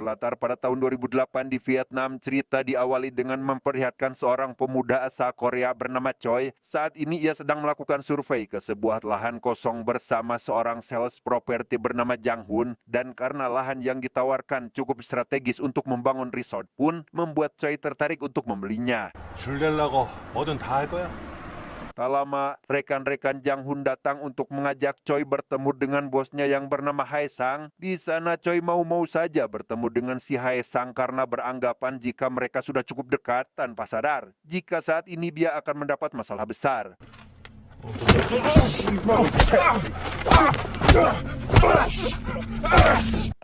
berlatar pada tahun 2008 di Vietnam. Cerita diawali dengan memperlihatkan seorang pemuda asal Korea bernama Choi. Saat ini ia sedang melakukan survei ke sebuah lahan kosong bersama seorang sales properti bernama Jang Hun. Dan karena lahan yang ditawarkan cukup strategis untuk membangun resort pun membuat Choi tertarik untuk membelinya. 줄 내려고 뭐든 다 할 거야? Tak lama, rekan-rekan Jang Hun datang untuk mengajak Choi bertemu dengan bosnya yang bernama Hae Sang. Di sana Choi mau-mau saja bertemu dengan si Hae Sang karena beranggapan jika mereka sudah cukup dekat tanpa sadar jika saat ini dia akan mendapat masalah besar.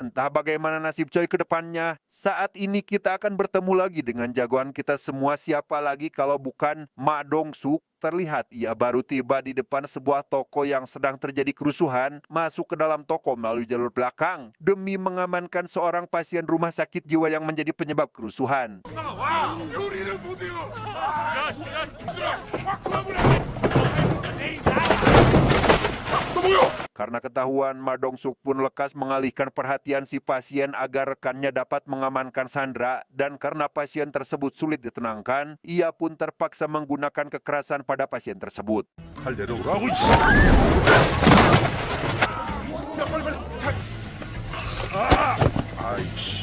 Entah bagaimana nasib Choi ke depannya, saat ini kita akan bertemu lagi dengan jagoan kita semua, siapa lagi kalau bukan Ma Dong-suk. Terlihat ia baru tiba di depan sebuah toko yang sedang terjadi kerusuhan, masuk ke dalam toko melalui jalur belakang demi mengamankan seorang pasien rumah sakit jiwa yang menjadi penyebab kerusuhan. Karena ketahuan, Ma Dong-suk pun lekas mengalihkan perhatian si pasien agar rekannya dapat mengamankan Sandra, dan karena pasien tersebut sulit ditenangkan, ia pun terpaksa menggunakan kekerasan pada pasien tersebut. 잘 내려오라고. 아이씨.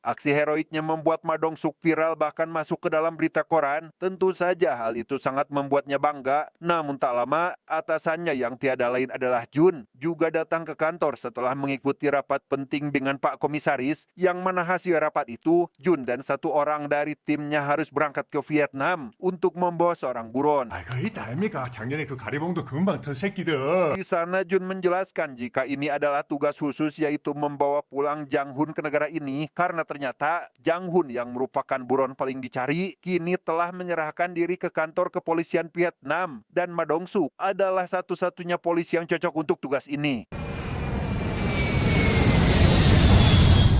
Aksi heroiknya membuat Ma Dong-suk viral bahkan masuk ke dalam berita koran. Tentu saja hal itu sangat membuatnya bangga. Namun tak lama, atasannya yang tiada lain adalah Jun juga datang ke kantor setelah mengikuti rapat penting dengan Pak Komisaris, yang mana hasil rapat itu Jun dan satu orang dari timnya harus berangkat ke Vietnam untuk membawa seorang buron. 아, 그거 있다 아닙니까? 작년에 그 가리봉도 금방 턴 새끼들. Di sana Jun menjelaskan jika ini adalah tugas khusus, yaitu membawa pulang Jang Hun ke negara ini karena ternyata Jang Hun yang merupakan buron paling dicari kini telah menyerahkan diri ke kantor kepolisian Vietnam, dan Ma Dong-suk adalah satu-satunya polisi yang cocok untuk tugas ini.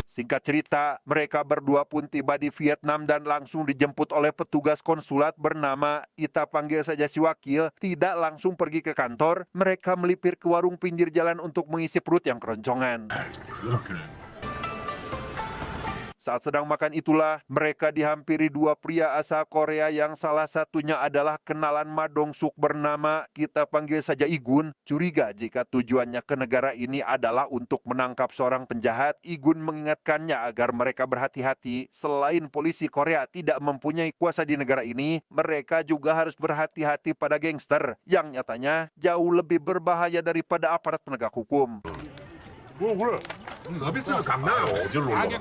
Singkat cerita, mereka berdua pun tiba di Vietnam dan langsung dijemput oleh petugas konsulat bernama, kita panggil saja si wakil. Tidak langsung pergi ke kantor, mereka melipir ke warung pinggir jalan untuk mengisi perut yang keroncongan. Saat sedang makan itulah, mereka dihampiri dua pria asal Korea yang salah satunya adalah kenalan Ma Dong-suk bernama, kita panggil saja Igun. Curiga jika tujuannya ke negara ini adalah untuk menangkap seorang penjahat, Igun mengingatkannya agar mereka berhati-hati. Selain polisi Korea tidak mempunyai kuasa di negara ini, mereka juga harus berhati-hati pada gangster yang nyatanya jauh lebih berbahaya daripada aparat penegak hukum. 서비스는 강나요. 어디로 올라가?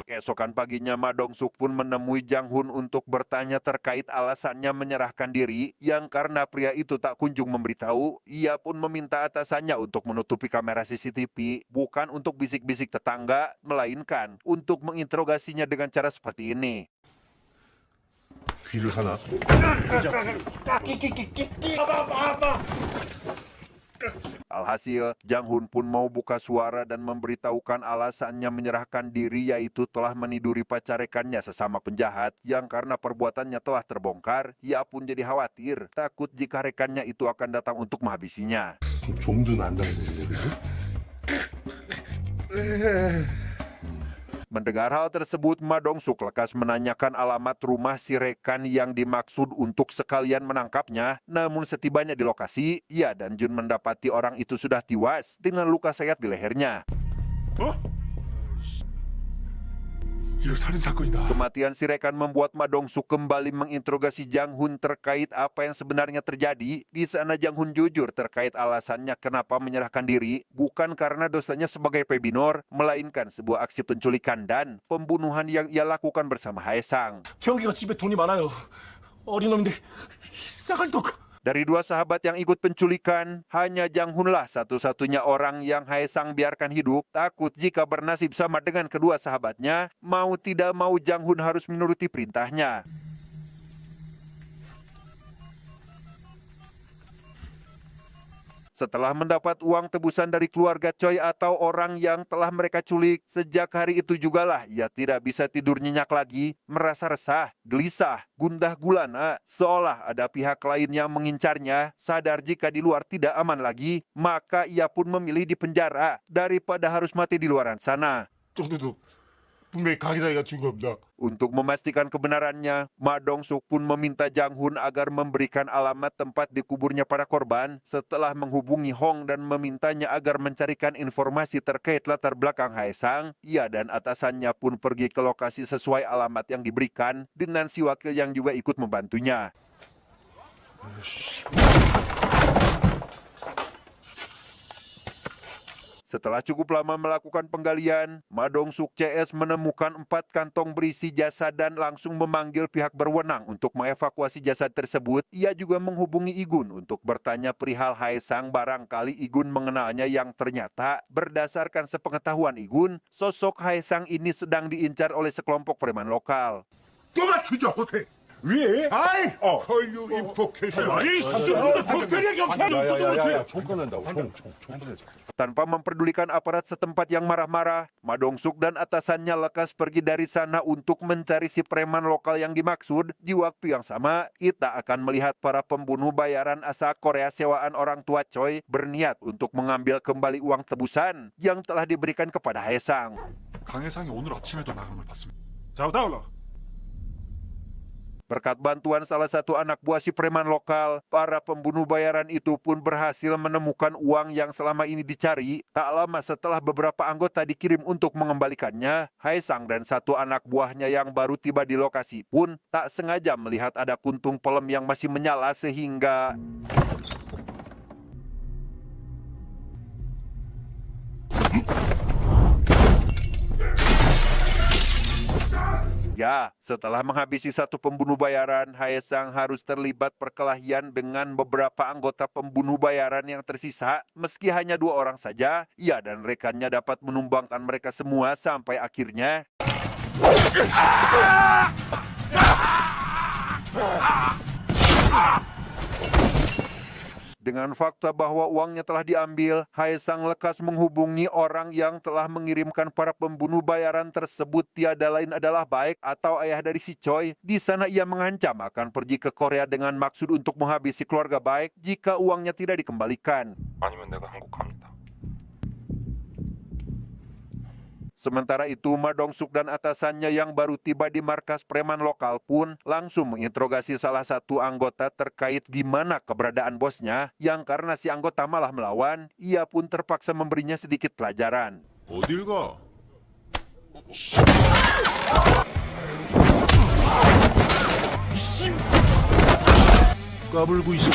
Keesokan paginya, Ma Dong-suk pun menemui Jang Hun untuk bertanya terkait alasannya menyerahkan diri, yang karena pria itu tak kunjung memberitahu, ia pun meminta atasannya untuk menutupi kamera CCTV, bukan untuk bisik-bisik tetangga, melainkan untuk menginterogasinya dengan cara seperti ini. 귀를 하나. Alhasil, Jang Hun pun mau buka suara dan memberitahukan alasannya menyerahkan diri, yaitu telah meniduri pacar rekannya sesama penjahat, yang karena perbuatannya telah terbongkar, ia pun jadi khawatir, takut jika rekannya itu akan datang untuk menghabisinya. 좀도 난다는 얘기죠. Mendengar hal tersebut, Ma Dong-suk lekas menanyakan alamat rumah si rekan yang dimaksud untuk sekalian menangkapnya. Namun setibanya di lokasi, ia dan Jun mendapati orang itu sudah tewas dengan luka sayat di lehernya. 이거 살인 사건이다. Kematian si rekan membuat Ma Dong-suk kembali menginterogasi Jang Hun terkait apa yang sebenarnya terjadi. Di sana Jang Hun jujur terkait alasannya kenapa menyerahkan diri, bukan karena dosanya sebagai pebinor, melainkan sebuah aksi penculikan dan pembunuhan yang ia lakukan bersama Hae Sang. 재욱이가 집에 돈이 많아요. 어린 놈인데 싸갈 도 Dari dua sahabat yang ikut penculikan, hanya Jang Hunlah satu-satunya orang yang Hae Sang biarkan hidup. Takut jika bernasib sama dengan kedua sahabatnya, mau tidak mau Jang Hun harus menuruti perintahnya. Setelah mendapat uang tebusan dari keluarga Choi atau orang yang telah mereka culik, sejak hari itu jugalah ia tidak bisa tidur nyenyak lagi, merasa resah, gelisah, gundah gulana, seolah ada pihak lain yang mengincarnya. Sadar jika di luar tidak aman lagi, maka ia pun memilih di penjara daripada harus mati di luaran sana. 정도도 분명히 강희상이가 준 겁니다. Untuk memastikan kebenarannya, Ma Dong-suk pun meminta Jang Hun agar memberikan alamat tempat dikuburnya para korban setelah menghubungi Hong dan memintanya agar mencarikan informasi terkait latar belakang Hae Sang. Ia dan atasannya pun pergi ke lokasi sesuai alamat yang diberikan dengan si wakil yang juga ikut membantunya. Setelah cukup lama melakukan penggalian, Ma Dong-suk CS menemukan 4 kantong berisi jasad dan langsung memanggil pihak berwenang untuk mengevakuasi jasad tersebut. Ia juga menghubungi Igun untuk bertanya perihal Hae Sang, barangkali Igun mengenalnya, yang ternyata berdasarkan sepengetahuan Igun, sosok Hae Sang ini sedang diincar oleh sekelompok preman lokal. 또 맞추자 호텔. 왜? 아이, 헐류 인포케이션. 아이, 호텔의 경찰이 있어도 총 꺼낸다고. 총 꺼내자. Tanpa memperdulikan aparat setempat yang marah-marah, Ma Dong-suk dan atasannya lekas pergi dari sana untuk mencari si preman lokal yang dimaksud. Di waktu yang sama, kita akan melihat para pembunuh bayaran asal Korea sewaan orang tua Choi berniat untuk mengambil kembali uang tebusan yang telah diberikan kepada Hae Sang. 강혜상이 오늘 아침에도 나간 걸 봤습니다. 자, 다올라. Berkat bantuan salah satu anak buah si preman lokal, para pembunuh bayaran itu pun berhasil menemukan uang yang selama ini dicari. Tak lama setelah beberapa anggota dikirim untuk mengembalikannya, Hae Sang dan satu anak buahnya yang baru tiba di lokasi pun tak sengaja melihat ada kuntung pelem yang masih menyala sehingga ya, setelah menghabisi satu pembunuh bayaran, Hae Sang harus terlibat perkelahian dengan beberapa anggota pembunuh bayaran yang tersisa. Meski hanya 2 orang saja, ia dan rekannya dapat menumbangkan mereka semua sampai akhirnya dengan fakta bahwa uangnya telah diambil, Hae Sang lekas menghubungi orang yang telah mengirimkan para pembunuh bayaran tersebut. Tiada lain adalah Baek atau ayah dari si Choi. Di sana ia mengancam akan pergi ke Korea dengan maksud untuk menghabisi keluarga Baek jika uangnya tidak dikembalikan. 아니면 내가 한국 갑니다. Sementara itu, Ma Dong-suk dan atasannya yang baru tiba di markas preman lokal pun langsung menginterogasi salah satu anggota terkait di mana keberadaan bosnya, yang karena si anggota malah melawan, ia pun terpaksa memberinya sedikit pelajaran. 어딜 가? 까불고 있어.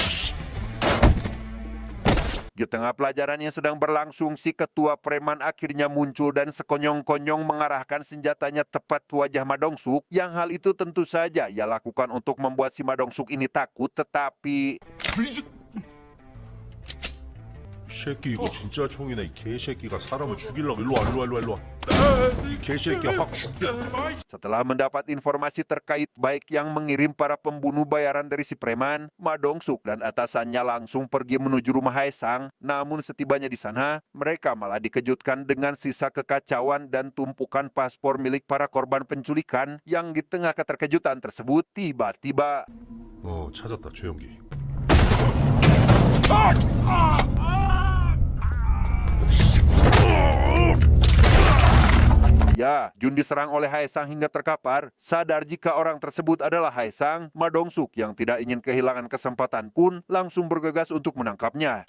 Di tengah pelajaran yang sedang berlangsung, si ketua preman akhirnya muncul dan sekonyong-konyong mengarahkan senjatanya tepat wajah Ma Dong-suk. Yang hal itu tentu saja ia lakukan untuk membuat si Ma Dong-suk ini takut, tetapi 새끼 이거 진짜 총이네. 이 개새끼가 사람을 죽이려고. 일로 와. 이 개새끼야 확 죽게. setelah mendapat informasi terkait Baek yang mengirim para pembunuh bayaran dari si preman, Ma Dong-suk dan atasannya langsung pergi menuju rumah Hae Sang. Namun setibanya di sana, mereka malah dikejutkan dengan sisa kekacauan dan tumpukan paspor milik para korban penculikan yang di tengah keterkejutan tersebut tiba-tiba 찾았다 최영기. ya, Jun diserang oleh Hae Sang hingga terkapar. Sadar jika orang tersebut adalah Hae Sang, Ma Dong-suk yang tidak ingin kehilangan kesempatan pun langsung bergegas untuk menangkapnya.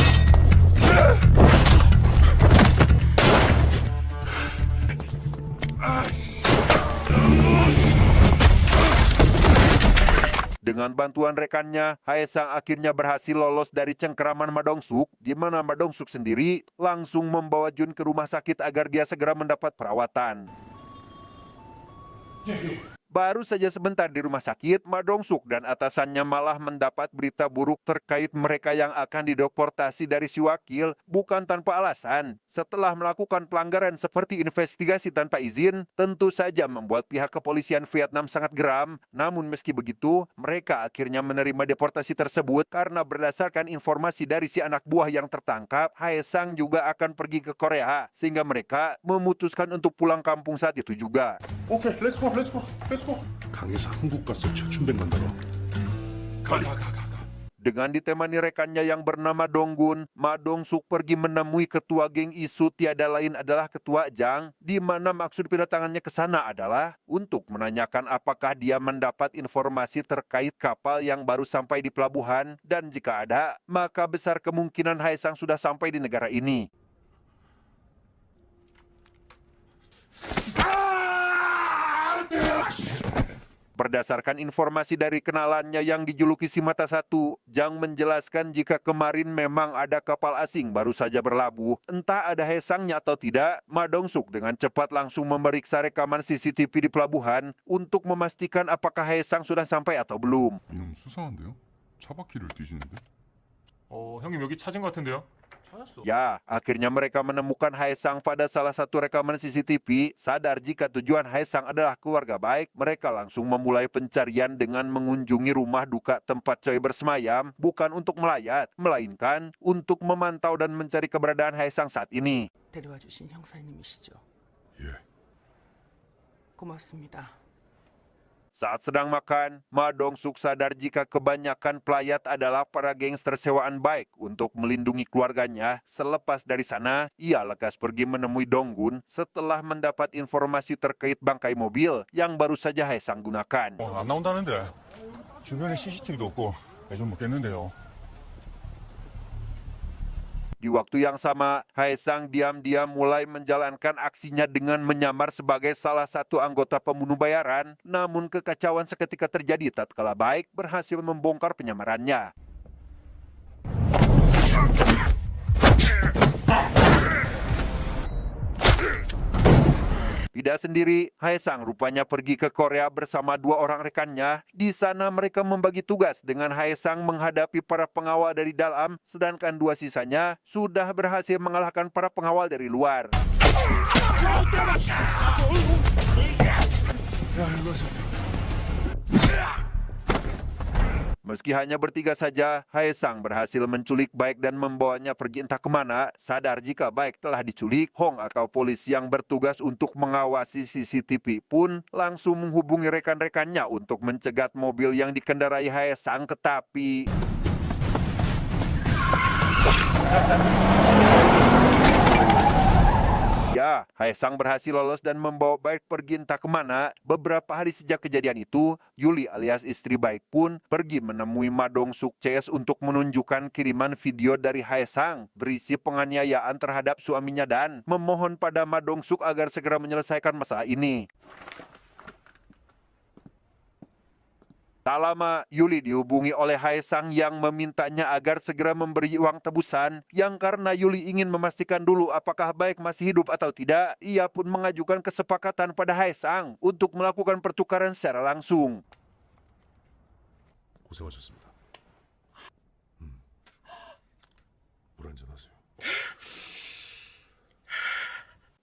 Dengan bantuan rekannya, Hae Sang akhirnya berhasil lolos dari cengkeraman Ma Dong-suk, di mana Ma Dong-suk sendiri langsung membawa Jun ke rumah sakit agar dia segera mendapat perawatan. Baru saja sebentar di rumah sakit, Ma Dong-suk dan atasannya malah mendapat berita buruk terkait mereka yang akan dideportasi dari si wakil bukan tanpa alasan. Setelah melakukan pelanggaran seperti investigasi tanpa izin, tentu saja membuat pihak kepolisian Vietnam sangat geram. Namun meski begitu, mereka akhirnya menerima deportasi tersebut karena berdasarkan informasi dari si anak buah yang tertangkap, Hae Sang juga akan pergi ke Korea, sehingga mereka memutuskan untuk pulang kampung saat itu juga. 오케이, 렛츠고, 렛츠고, 렛츠고. 강에서 한국 가서 최춘백 만나러. 가. Dengan ditemani rekannya yang bernama Donggun, Ma Dong-suk pergi menemui ketua geng isu tiada lain adalah ketua Jang, di mana maksud kedatangannya ke sana adalah untuk menanyakan apakah dia mendapat informasi terkait kapal yang baru sampai di pelabuhan, dan jika ada, maka besar kemungkinan Hae Sang sudah sampai di negara ini. Berdasarkan informasi dari kenalannya yang dijuluki si Mata Satu, Jang menjelaskan jika kemarin memang ada kapal asing baru saja berlabuh. Entah ada Hae Sangnya atau tidak, Ma Dong-suk dengan cepat langsung memeriksa rekaman CCTV di pelabuhan untuk memastikan apakah Hae Sang sudah sampai atau belum. 이놈 수상한데요? 차 바퀴를 뒤지는데? 형님 여기 찾은 것 같은데요? Ya, akhirnya mereka menemukan Hae Sang pada salah satu rekaman CCTV. Sadar jika tujuan Hae Sang adalah keluarga baik, mereka langsung memulai pencarian dengan mengunjungi rumah duka tempat Choi bersemayam, bukan untuk melayat, melainkan untuk memantau dan mencari keberadaan Hae Sang saat ini. 데려와 주신 형사님이시죠? 예. 고맙습니다. Saat sedang makan, Ma Dong-suk sadar jika kebanyakan pelayat adalah para gangster sewaan baik untuk melindungi keluarganya. Selepas dari sana, ia lekas pergi menemui Donggun setelah mendapat informasi terkait bangkai mobil yang baru saja Hae Sang gunakan. 안 나온다는데 주변에 CCTV도 없고 애 좀 먹겠는데요. Di waktu yang sama, Hae Sang diam-diam mulai menjalankan aksinya dengan menyamar sebagai salah satu anggota pembunuh bayaran. Namun kekacauan seketika terjadi tatkala Baik berhasil membongkar penyamarannya. Tidak sendiri, Hae Sang rupanya pergi ke Korea bersama dua orang rekannya. Di sana mereka membagi tugas dengan Hae Sang menghadapi para pengawal dari dalam, sedangkan dua sisanya sudah berhasil mengalahkan para pengawal dari luar. Meski hanya bertiga saja, Hae Sang berhasil menculik Baik dan membawanya pergi entah kemana. Sadar jika Baik telah diculik, Hong atau polisi yang bertugas untuk mengawasi CCTV pun langsung menghubungi rekan-rekannya untuk mencegat mobil yang dikendarai Hae Sang ke tepi. Ya, Hae Sang berhasil lolos dan membawa Baik pergi entah kemana. Beberapa hari sejak kejadian itu, Yuli alias istri Baik pun pergi menemui Ma Dong-suk CS untuk menunjukkan kiriman video dari Hae Sang berisi penganiayaan terhadap suaminya dan memohon pada Ma Dong-suk agar segera menyelesaikan masalah ini. Tak lama, Yuli dihubungi oleh Hae Sang yang memintanya agar segera memberi uang tebusan, yang karena Yuli ingin memastikan dulu apakah Baik masih hidup atau tidak, ia pun mengajukan kesepakatan pada Hae Sang untuk melakukan pertukaran secara langsung. 고생하셨습니다. 물 한잔 하세요.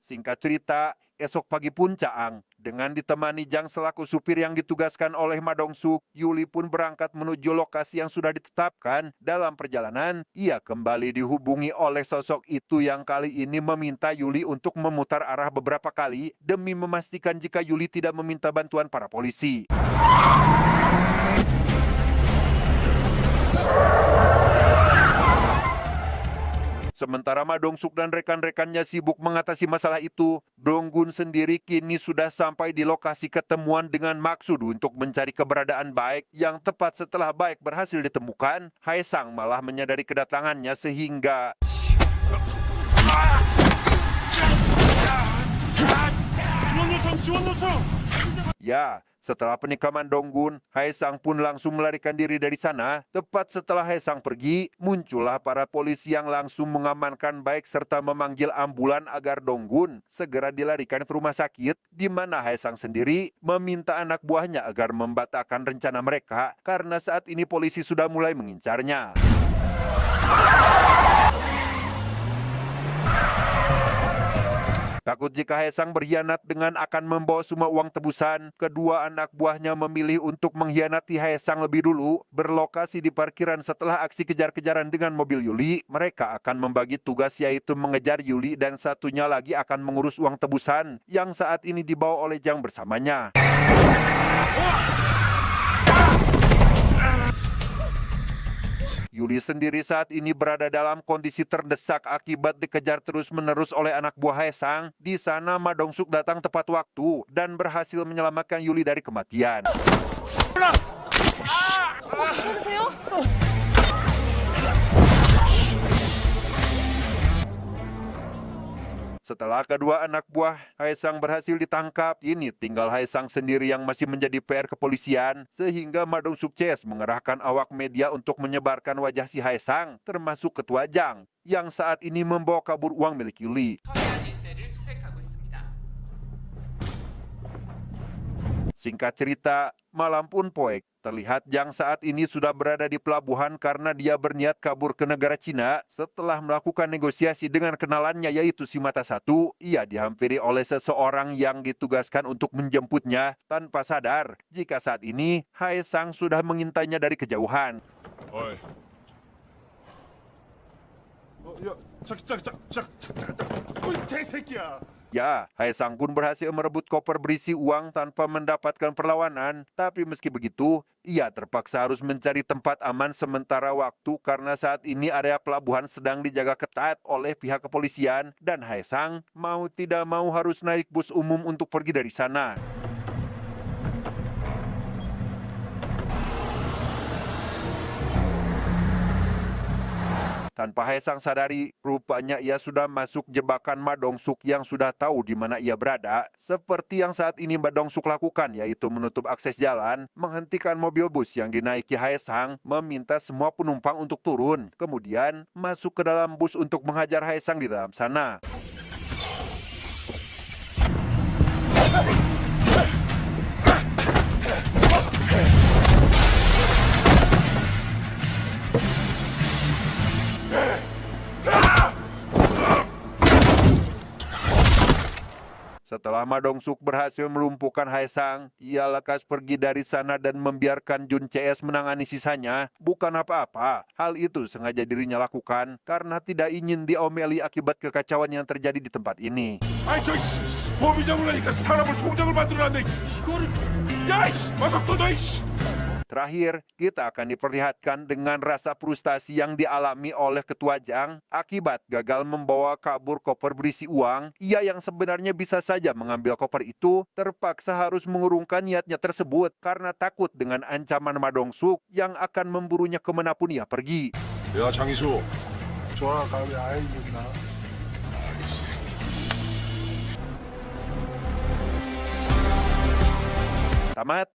Singkat cerita, esok pagi pun Caang, dengan ditemani Jang selaku supir yang ditugaskan oleh Ma Dong-suk, Yuli pun berangkat menuju lokasi yang sudah ditetapkan. Dalam perjalanan, ia kembali dihubungi oleh sosok itu yang kali ini meminta Yuli untuk memutar arah beberapa kali demi memastikan jika Yuli tidak meminta bantuan para polisi. Sementara Ma Dong-suk dan rekan-rekannya sibuk mengatasi masalah itu, Donggun sendiri kini sudah sampai di lokasi ketemuan dengan maksud untuk mencari keberadaan Baik. Yang tepat setelah Baik berhasil ditemukan, Hae Sang malah menyadari kedatangannya sehingga ya, Setelah penikaman Donggun, Haesang pun langsung melarikan diri dari sana. Tepat setelah Haesang pergi, muncullah para polisi yang langsung mengamankan baik serta memanggil ambulan agar Donggun segera dilarikan ke rumah sakit, di mana Haesang sendiri meminta anak buahnya agar membatalkan rencana mereka karena saat ini polisi sudah mulai mengincarnya. Takut jika Haesang berkhianat dengan akan membawa semua uang tebusan, kedua anak buahnya memilih untuk mengkhianati Haesang lebih dulu, berlokasi di parkiran setelah aksi kejar-kejaran dengan mobil Yuli. Mereka akan membagi tugas yaitu mengejar Yuli dan satunya lagi akan mengurus uang tebusan yang saat ini dibawa oleh Jang bersamanya. Yuli sendiri saat ini berada dalam kondisi terdesak akibat dikejar terus-menerus oleh anak buah Haesang. Di sana Ma Dong-suk datang tepat waktu dan berhasil menyelamatkan Yuli dari kematian. Setelah kedua anak buah Haesang berhasil ditangkap, kini tinggal Haesang sendiri yang masih menjadi PR kepolisian, sehingga Ma Dong sukses mengerahkan awak media untuk menyebarkan wajah si Haesang, termasuk ketua Jang, yang saat ini membawa kabur uang milik Yuli. Singkat cerita, malam pun poek. Terlihat Jang saat ini sudah berada di pelabuhan karena dia berniat kabur ke negara Cina. Setelah melakukan negosiasi dengan kenalannya yaitu si Mata Satu, ia dihampiri oleh seseorang yang ditugaskan untuk menjemputnya tanpa sadar jika saat ini Haesang sudah mengintainya dari kejauhan. 어이. 야, 어이, 개새끼야. Ya, Haesang pun berhasil merebut koper berisi uang tanpa mendapatkan perlawanan. Tapi meski begitu, ia terpaksa harus mencari tempat aman sementara waktu karena saat ini area pelabuhan sedang dijaga ketat oleh pihak kepolisian dan Haesang mau tidak mau harus naik bus umum untuk pergi dari sana. Tanpa Haesang sadari, rupanya ia sudah masuk jebakan Ma Dong-suk yang sudah tahu di mana ia berada. Seperti yang saat ini Ma Dong-suk lakukan, yaitu menutup akses jalan, menghentikan mobil bus yang dinaiki Haesang, meminta semua penumpang untuk turun, kemudian masuk ke dalam bus untuk menghajar Haesang di dalam sana. Setelah Ma Dong-suk berhasil melumpuhkan Haesang, ia lekas pergi dari sana dan membiarkan Jun CS menangani sisanya. Bukan apa-apa, hal itu sengaja dirinya lakukan karena tidak ingin diomeli akibat kekacauan yang terjadi di tempat ini. 아이 저 씨, 범인장을 하니까 사람을 송장을 만들어놨네. 이거를 야 이씨, 막ak 너 이씨. Terakhir, kita akan diperlihatkan dengan rasa frustasi yang dialami oleh ketua Jang akibat gagal membawa kabur koper berisi uang. Ia yang sebenarnya bisa saja mengambil koper itu terpaksa harus mengurungkan niatnya tersebut karena takut dengan ancaman Ma Dong-suk yang akan memburunya kemanapun ia pergi. 야 장이수, 좋아, 가위 아이구나. Tamat.